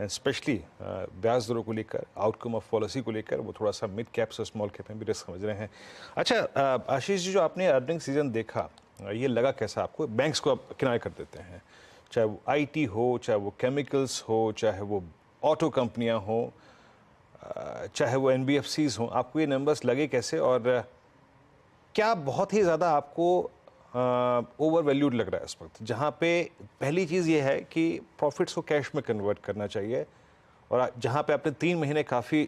Specially ब्याज दरों को लेकर, आउटकम ऑफ पॉलिसी को लेकर वो थोड़ा सा मिड कैप्स और स्मॉल कैप में भी रिस्क समझ रहे हैं। अच्छा आशीष जी, जो आपने अर्निंग सीजन देखा, ये लगा कैसा आपको? बैंक्स को आप किनारे कर देते हैं, चाहे वो आईटी हो, चाहे वो केमिकल्स हो, चाहे वो ऑटो कंपनियां हो, चाहे वो एनबीएफसीज हों, आपको ये नंबर्स लगे कैसे? और क्या बहुत ही ज़्यादा आपको ओवर वैल्यूड लग रहा है इस वक्त, जहाँ पे पहली चीज़ ये है कि प्रॉफिट्स को कैश में कन्वर्ट करना चाहिए, और जहाँ पे आपने 3 महीने काफ़ी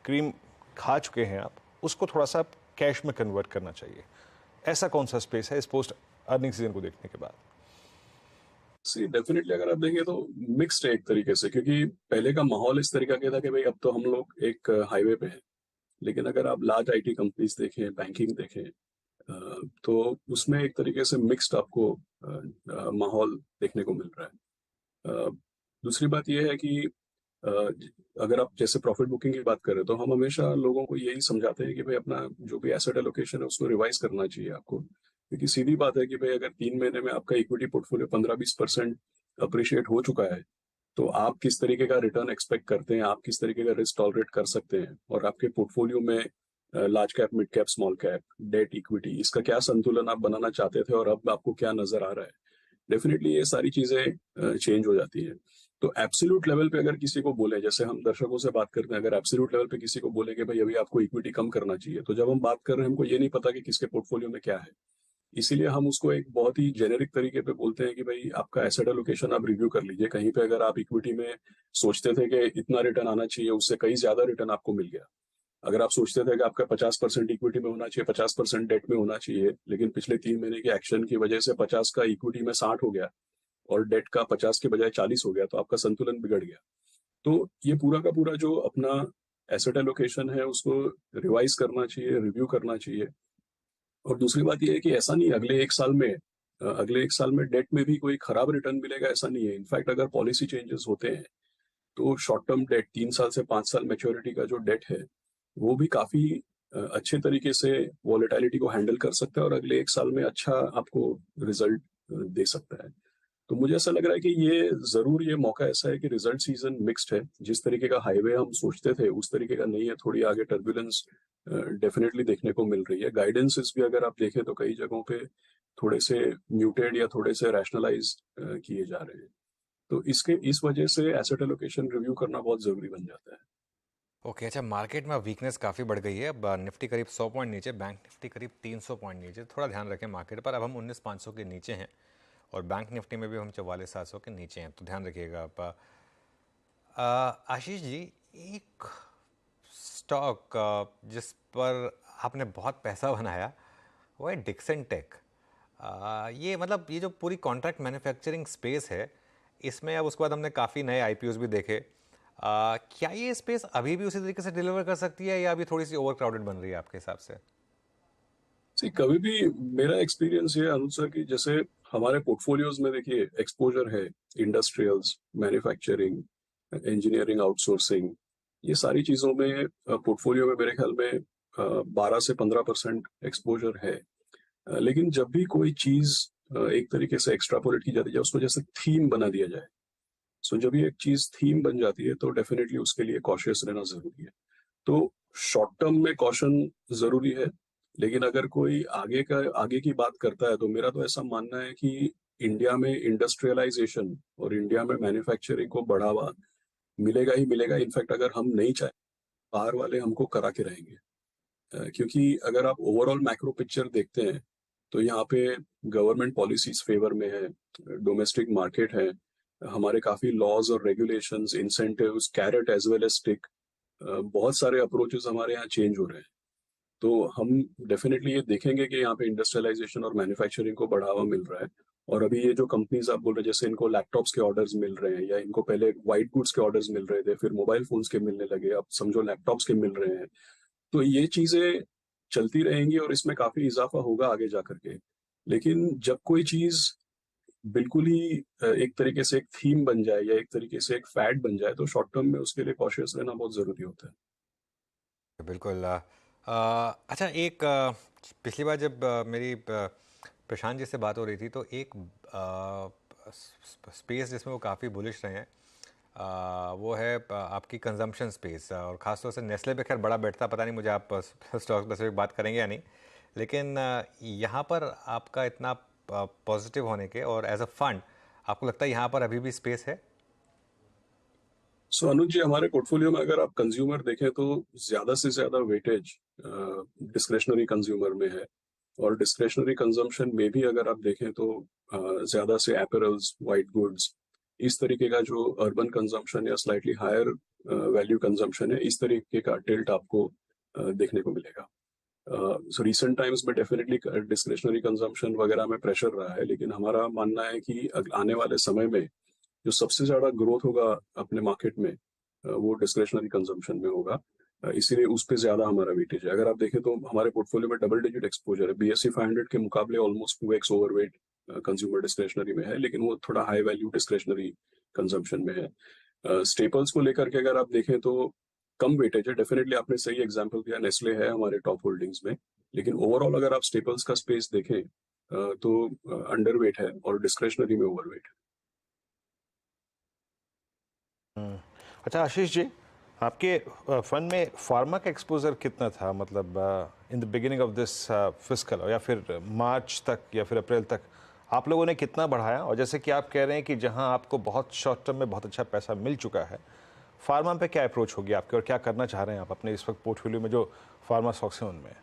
क्रीम खा चुके हैं आप, उसको थोड़ा सा कैश में कन्वर्ट करना चाहिए। ऐसा कौन सा स्पेस है इस पोस्ट अर्निंग सीजन को देखने के बाद? सी डेफिनेटली अगर आप देखें तो मिक्स्ड है एक तरीके से, क्योंकि पहले का माहौल इस तरीका का था कि भाई अब तो हम लोग एक हाईवे पे हैं। लेकिन अगर आप लार्ज आईटी कंपनीज देखें, बैंकिंग देखें, तो उसमें एक तरीके से मिक्स्ड आपको माहौल देखने को मिल रहा है। दूसरी बात यह है कि अगर आप जैसे प्रॉफिट बुकिंग की बात करें तो हम हमेशा लोगों को यही समझाते हैं कि भाई अपना जो भी एसेट एलोकेशन है उसको रिवाइज करना चाहिए आपको, क्योंकि सीधी बात है कि भाई अगर 3 महीने में आपका इक्विटी पोर्टफोलियो 15-20% अप्रिशिएट हो चुका है, तो आप किस तरीके का रिटर्न एक्सपेक्ट करते हैं, आप किस तरीके का रिस्क टॉलरेट कर सकते हैं, और आपके पोर्टफोलियो में large cap, mid cap, small cap, debt, equity, इसका क्या संतुलन आप बनाना चाहते थे और अब आपको क्या नजर आ रहा है। डेफिनेटली ये सारी चीजें चेंज हो जाती है। तो एब्सोल्यूट लेवल पे अगर किसी को बोले, जैसे हम दर्शकों से बात करते हैं, अगर एब्सोल्यूट लेवल पे किसी को बोले कि भाई अभी आपको इक्विटी कम करना चाहिए, तो जब हम बात कर रहे हैं हमको ये नहीं पता कि किसके पोर्टफोलियो में क्या है। इसीलिए हम उसको एक बहुत ही जेनेरिक तरीके पे बोलते हैं कि भाई आपका एसेट एलोकेशन आप रिव्यू कर लीजिए। कहीं पे अगर आप इक्विटी में सोचते थे कि इतना रिटर्न आना चाहिए, उससे कहीं ज्यादा रिटर्न आपको मिल गया। अगर आप सोचते थे कि आपका 50% इक्विटी में होना चाहिए, 50% डेट में होना चाहिए, लेकिन पिछले 3 महीने के एक्शन की वजह से 50 का इक्विटी में 60 हो गया और डेट का 50 के बजाय 40 हो गया, तो आपका संतुलन बिगड़ गया। तो ये पूरा का पूरा जो अपना एसेट एलोकेशन है उसको रिवाइज करना चाहिए, रिव्यू करना चाहिए। और दूसरी बात ये है कि ऐसा नहीं अगले 1 साल में, अगले 1 साल में डेट में भी कोई खराब रिटर्न मिलेगा, ऐसा नहीं है। इनफैक्ट अगर पॉलिसी चेंजेस होते हैं तो शॉर्ट टर्म डेट, 3 साल से 5 साल मैच्योरिटी का जो डेट है वो भी काफी अच्छे तरीके से वॉलेटिलिटी को हैंडल कर सकता है और अगले 1 साल में अच्छा आपको रिजल्ट दे सकता है। तो मुझे ऐसा लग रहा है कि ये जरूर ये मौका ऐसा है कि रिजल्ट सीजन मिक्स्ड है। जिस तरीके का हाईवे हम सोचते थे उस तरीके का नहीं है, थोड़ी आगे टर्बुलेंस डेफिनेटली देखने को मिल रही है। गाइडेंसेस भी अगर आप देखें तो कई जगहों पे थोड़े से म्यूटेड या थोड़े से रैशनलाइज किए जा रहे हैं। तो इसके इस वजह से एसेट एलोकेशन रिव्यू करना बहुत जरूरी बन जाता है। ओके, अच्छा, मार्केट में वीकनेस काफ़ी बढ़ गई है। अब निफ्टी करीब 100 पॉइंट नीचे, बैंक निफ्टी करीब 300 पॉइंट नीचे। थोड़ा ध्यान रखें मार्केट पर। अब हम 19,500 के नीचे हैं और बैंक निफ्टी में भी हम 44,700 के नीचे हैं, तो ध्यान रखिएगा आप। आशीष जी, एक स्टॉक जिस पर आपने बहुत पैसा बनाया वो है डिक्सन टेक। ये मतलब ये जो पूरी कॉन्ट्रैक्ट मैन्युफैक्चरिंग स्पेस है, इसमें अब उसके बाद हमने काफ़ी नए आईपीओस भी देखे। क्या ये स्पेस अभी भी उसी तरीके से डिलीवर कर सकती है या अभी थोड़ी सी ओवर क्राउडेड बन रही है आपके हिसाब से? सी कभी भी मेरा एक्सपीरियंस ये अनुज सर कि जैसे हमारे पोर्टफोलियोज में देखिए एक्सपोजर है इंडस्ट्रियल्स, मैन्युफैक्चरिंग, इंजीनियरिंग, आउटसोर्सिंग, ये सारी चीजों में पोर्टफोलियो में मेरे ख्याल में 12 से 15% एक्सपोजर है। लेकिन जब भी कोई चीज एक तरीके से एक्स्ट्रापोलेट की जाती है, उसको जैसे थीम बना दिया जाए, सो जब ये एक चीज थीम बन जाती है तो डेफिनेटली उसके लिए कॉशियस रहना जरूरी है। तो शॉर्ट टर्म में कॉशन जरूरी है। लेकिन अगर कोई आगे की बात करता है तो मेरा तो ऐसा मानना है कि इंडिया में इंडस्ट्रियलाइजेशन और इंडिया में मैन्युफैक्चरिंग को बढ़ावा मिलेगा ही मिलेगा। इनफैक्ट अगर हम नहीं चाहे, बाहर वाले हमको करा के रहेंगे। क्योंकि अगर आप ओवरऑल मैक्रो पिक्चर देखते हैं तो यहाँ पे गवर्नमेंट पॉलिसीज फेवर में है, डोमेस्टिक मार्केट है, हमारे काफी लॉज और regulations, incentives, carrot as well as stick, बहुत सारे अप्रोचेस हमारे यहाँ चेंज हो रहे हैं। तो हम डेफिनेटली ये देखेंगे कि यहाँ पे इंडस्ट्रियलाइजेशन और मैन्युफैक्चरिंग को बढ़ावा मिल रहा है। और अभी ये जो कंपनीज आप बोल रहे हैं, जैसे इनको लैपटॉप्स के ऑर्डर्स मिल रहे हैं, या इनको पहले व्हाइट गुड्स के ऑर्डर्स मिल रहे थे, फिर मोबाइल फोन्स के मिलने लगे, अब समझो लैपटॉप्स के मिल रहे हैं। तो ये चीजें चलती रहेंगी और इसमें काफी इजाफा होगा आगे जा करके। लेकिन जब कोई चीज बिल्कुल ही एक तरीके से एक थीम बन जाए या एक तरीके से एक फैड बन जाए तो शॉर्ट टर्म में उसके लिए कॉशियस रहना बहुत जरूरी होता है। बिल्कुल। अच्छा, एक पिछली बार जब मेरी प्रशांत जी से बात हो रही थी तो एक स्पेस जिसमें वो काफ़ी बुलिश रहे हैं, वो है आपकी कंजम्पशन स्पेस, और ख़ासतौर से नेस्ले पे खैर बड़ा बैठता, पता नहीं मुझे आप स्टॉक स्पेसिफिक बात करेंगे या नहीं, लेकिन यहाँ पर आपका इतना पॉजिटिव होने के और एज अ फंड आपको लगता है यहाँ पर अभी भी स्पेस है? सो अनुज जी, हमारे पोर्टफोलियो में अगर आप कंज्यूमर देखें तो ज्यादा से ज्यादा वेटेज डिस्क्रेशनरी कंज्यूमर में है। और डिस्क्रेशनरी कंजम्पशन में भी अगर आप देखें तो ज्यादा से एपरल्स, वाइट गुड्स, इस तरीके का जो अर्बन कंजम्पशन या स्लाइटली हायर वैल्यू कंजम्पशन है, इस तरीके का टिल्ट आपको देखने को मिलेगा। सो रिसेंट टाइम्स में डेफिनेटली डिस्क्रेशनरी कंजम्पशन वगैरह में प्रेशर रहा है, लेकिन हमारा मानना है कि आने वाले समय में जो सबसे ज्यादा ग्रोथ होगा अपने मार्केट में वो डिस्क्रेशनरी कंजम्पशन में होगा। इसीलिए उस पर ज्यादा हमारा वेटेज है। अगर आप देखें तो हमारे पोर्टफोलियो में डबल डिजिट एक्सपोजर है। बीएससी 500 के मुकाबले almost 2x overweight consumer discretionary में है, लेकिन वो थोड़ा हाई वैल्यू डिस्क्रेशनरी कंजम्पशन में है। स्टेपल्स को लेकर के अगर आप देखें तो कम वेटेज है। डेफिनेटली आपने सही एग्जांपल दिया, नेस्ले है हमारे टॉप होल्डिंग्स में, लेकिन ओवरऑल अगर आप स्टेपल्स का स्पेस देखें तो अंडरवेट है और डिस्क्रेशनरी में ओवरवेट है। अच्छा आशीष जी, आपके फंड में फार्मा का एक्सपोजर कितना था, मतलब in the beginning of this fiscal, या फिर मार्च तक या फिर अप्रैल तक आप लोगों ने कितना बढ़ाया? और जैसे कि आप कह रहे हैं कि जहां आपको बहुत शॉर्ट टर्म में बहुत अच्छा पैसा मिल चुका है, फार्मा पे क्या अप्रोच होगी आपकी और क्या करना चाह रहे हैं आप अपने इस वक्त पोर्टफोलियो में जो फार्मा स्टॉक्स हैं उनमें?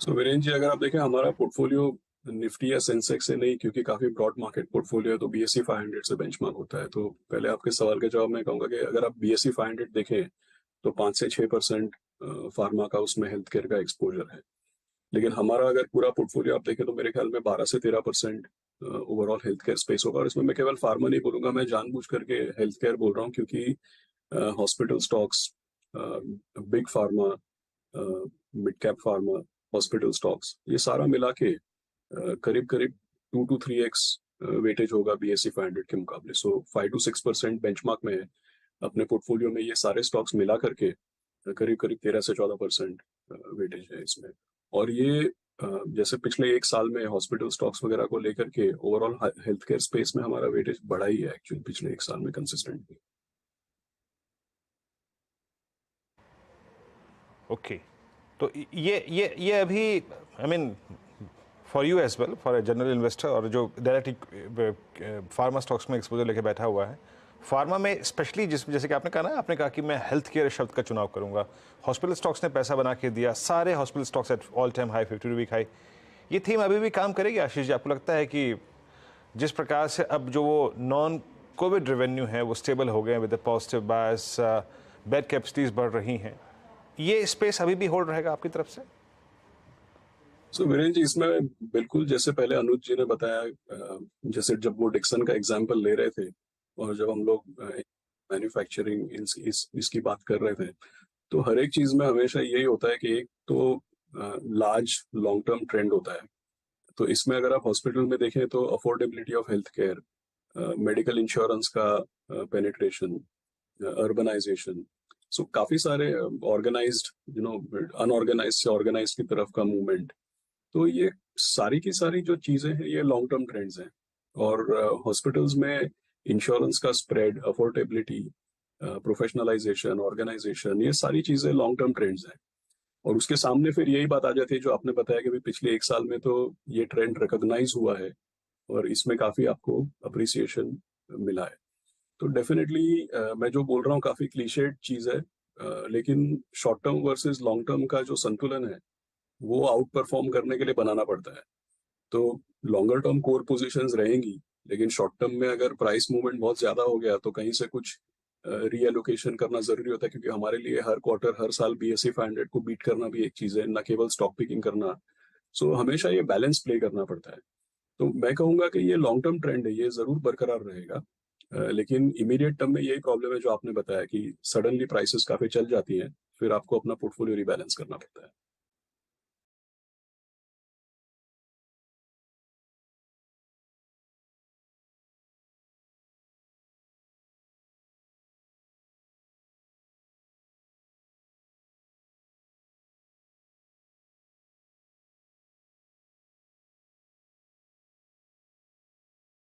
सो वीरेंद्र जी, अगर आप देखें हमारा पोर्टफोलियो निफ्टी या सेंसेक्स से नहीं, क्योंकि काफी ब्रॉड मार्केट पोर्टफोलियो है, तो बीएससी 500 से बेंचमार्क होता है। तो पहले आपके सवाल के जवाब में कहूंगा कि अगर आप बीएससी 500 देखें तो 5 से 6% फार्मा का उसमें हेल्थ केयर का एक्सपोजर है। लेकिन हमारा अगर पूरा पोर्टफोलियो आप देखें तो मेरे ख्याल में 12 से 13% ओवरऑल हेल्थ केयर स्पेस होगा। और इसमें मैं केवल फार्मा नहीं बोलूंगा, मैं जानबूझ करके हेल्थ केयर बोल रहा हूँ, क्योंकि hospital stocks, big pharma, mid cap pharma, hospital stocks, ये सारा मिला के करीब करीब 2 to 3x वेटेज होगा बीएससी 500 के मुकाबले। सो 5 to 6% बेंचमार्क में है। अपने पोर्टफोलियो में ये सारे स्टॉक्स मिला करके करीब करीब 13 से 14% वेटेज है इसमें। और ये जैसे पिछले एक साल में हॉस्पिटल स्टॉक्स वगैरह को लेकर के ओवरऑल हेल्थ केयर स्पेस में हमारा वेटेज बढ़ा ही है एक्चुअली पिछले एक साल में कंसिस्टेंटली। ओके, तो ये अभी I mean for you as well, for a general investor और जो डायरेक्टली फार्मा स्टॉक्स में एक्सपोजर लेके बैठा हुआ है, फार्मा में स्पेशली जैसे कि आपने कहा ना, आपने कहा कि मैं हेल्थ केयर शब्द का चुनाव करूंगा, हॉस्पिटल स्टॉक्स ने पैसा बना के दिया, सारे hospital stocks at all time high, 50 week high, ये थीम अभी भी काम करेगी आशीष जी? आपको लगता है कि जिस प्रकार से अब जो वो नॉन कोविड रेवेन्यू है वो स्टेबल हो गए with the positive bias, bed capacities बढ़ रही हैं, ये स्पेस अभी भी होल्ड रहेगा आपकी तरफ से? सो वीरेंद्र जी, इसमें बिल्कुल जैसे पहले अनुज जी ने बताया, जैसे जब वो डिक्सन का एग्जाम्पल ले रहे थे और जब हम लोग मैन्युफैक्चरिंग इसकी बात कर रहे थे, तो हर एक चीज में हमेशा यही होता है कि एक तो लार्ज लॉन्ग टर्म ट्रेंड होता है। तो इसमें अगर आप हॉस्पिटल में देखें तो affordability of health care, medical insurance का पेनिट्रेशन, अर्बनाइजेशन, सो काफी सारे ऑर्गेनाइज्ड अनऑर्गेनाइज्ड से ऑर्गेनाइज्ड की तरफ का मूवमेंट, तो ये सारी की सारी जो चीजें हैं ये लॉन्ग टर्म ट्रेंड्स हैं। और हॉस्पिटल्स में इंश्योरेंस का स्प्रेड, अफोर्डेबिलिटी, प्रोफेशनलाइजेशन, ऑर्गेनाइजेशन, ये सारी चीजें लॉन्ग टर्म ट्रेंड्स हैं। और उसके सामने फिर यही बात आ जाती है जो आपने बताया कि भाई पिछले एक साल में तो ये ट्रेंड रिकॉग्नाइज हुआ है और इसमें काफी आपको अप्रिसिएशन मिला है। तो डेफिनेटली मैं जो बोल रहा हूँ काफी क्लीशेड चीज है, लेकिन short term versus long term का जो संतुलन है वो आउट परफॉर्म करने के लिए बनाना पड़ता है। तो लॉन्गर टर्म कोर पोजीशंस रहेंगी, लेकिन शॉर्ट टर्म में अगर प्राइस मूवमेंट बहुत ज्यादा हो गया तो कहीं से कुछ रीएलोकेशन करना जरूरी होता है, क्योंकि हमारे लिए हर क्वार्टर, हर साल बीएससी 500 को बीट करना भी एक चीज है, न केवल स्टॉक पिकिंग करना। सो हमेशा ये बैलेंस प्ले करना पड़ता है। तो मैं कहूंगा कि ये लॉन्ग टर्म ट्रेंड है, ये जरूर बरकरार रहेगा। लेकिन इमीडिएट टर्म में यही प्रॉब्लम है जो आपने बताया कि सडनली प्राइसेस काफी चल जाती हैं, फिर आपको अपना पोर्टफोलियो रिबैलेंस करना पड़ता है।